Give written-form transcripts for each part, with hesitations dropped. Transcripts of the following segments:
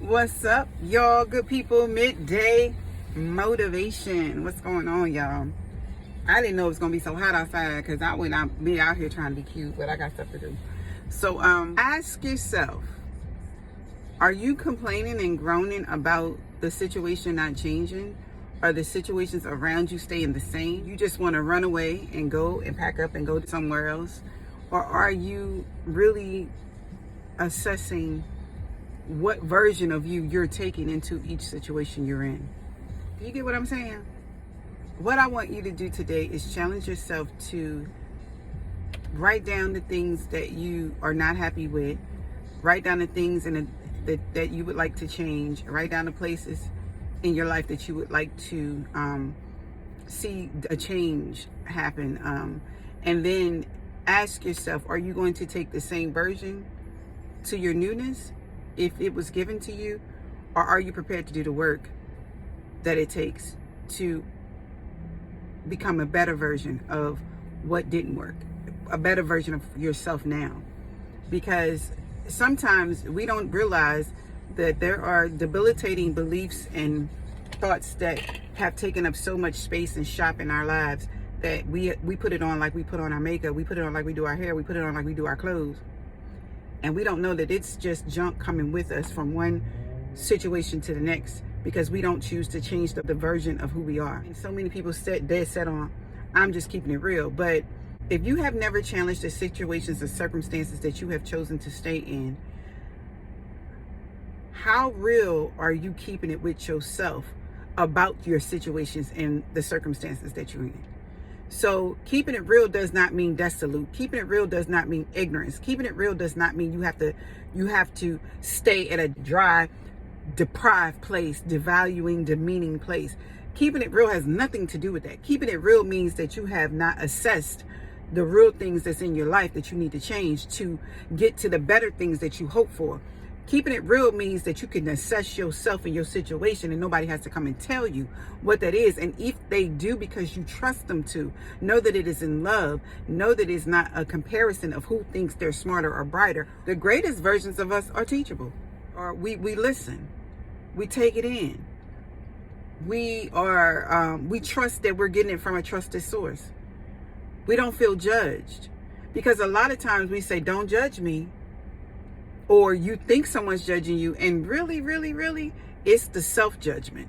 What's up, y'all? Good people, midday motivation. What's going on, y'all? I didn't know it was gonna be so hot outside because I would not be out here trying to be cute, but I got stuff to do. So ask yourself, are you complaining and groaning about the situation not changing? Are the situations around you staying the same? You just want to run away and go and pack up and go somewhere else? Or are you really assessing what version of you you're taking into each situation you're in? Do you get what I'm saying? What I want you to do today is challenge yourself to write down the things that you are not happy with. Write down the things that you would like to change. Write down the places in your life that you would like to see a change happen. And then ask yourself, are you going to take the same version to your newness if it was given to you? Or are you prepared to do the work that it takes to become a better version of what didn't work, a better version of yourself now? Because sometimes we don't realize that there are debilitating beliefs and thoughts that have taken up so much space and shop in our lives that we put it on like we put on our makeup, we put it on like we do our hair, we put it on like we do our clothes. And we don't know that it's just junk coming with us from one situation to the next because we don't choose to change the version of who we are. And so many people dead set on, I'm just keeping it real. But if you have never challenged the situations or circumstances that you have chosen to stay in, how real are you keeping it with yourself about your situations and the circumstances that you're in? So keeping it real does not mean dissolute. Keeping it real does not mean ignorance. Keeping it real does not mean you have to stay at a dry, deprived place, devaluing, demeaning place. Keeping it real has nothing to do with that. Keeping it real means that you have not assessed the real things that's in your life that you need to change to get to the better things that you hope for. Keeping it real means that you can assess yourself and your situation and nobody has to come and tell you what that is. And if they do, because you trust them to, know that it is in love, know that it's not a comparison of who thinks they're smarter or brighter. The greatest versions of us are teachable, or we listen, we take it in. We trust that we're getting it from a trusted source. We don't feel judged, because a lot of times we say, don't judge me. Or you think someone's judging you, and really, it's the self-judgment.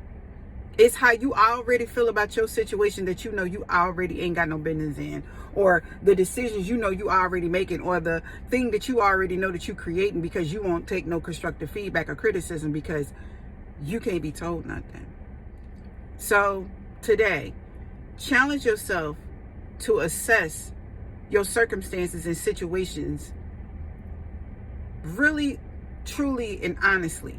It's how you already feel about your situation that you know you already ain't got no business in, or the decisions you know you already making, or the thing that you already know that you creating because you won't take no constructive feedback or criticism because you can't be told nothing. So today, challenge yourself to assess your circumstances and situations really, truly, and honestly,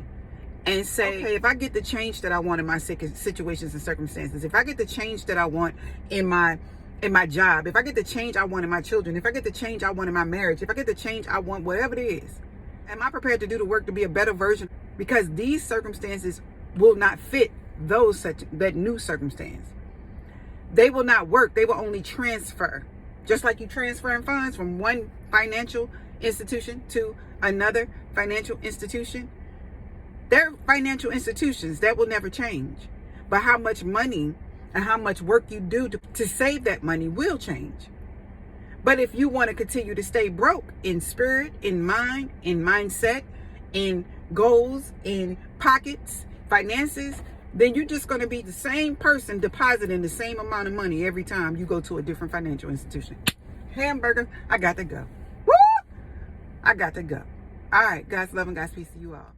and say, okay, if I get the change that I want in my situations and circumstances, if I get the change that I want in my job, if I get the change I want in my children, if I get the change I want in my marriage, if I get the change I want, whatever it is, am I prepared to do the work to be a better version? Because these circumstances will not fit that new circumstance. They will not work. They will only transfer. Just like you transferring funds from one financial institution to another financial institution. They're financial institutions that will never change. But how much money and how much work you do to save that money will change. But if you want to continue to stay broke in spirit, in mind, in mindset, in goals, in pockets, finances, then you're just going to be the same person depositing the same amount of money every time you go to a different financial institution. Hamburger, I got to go. Woo! I got to go. All right, God's love and God's peace to you all.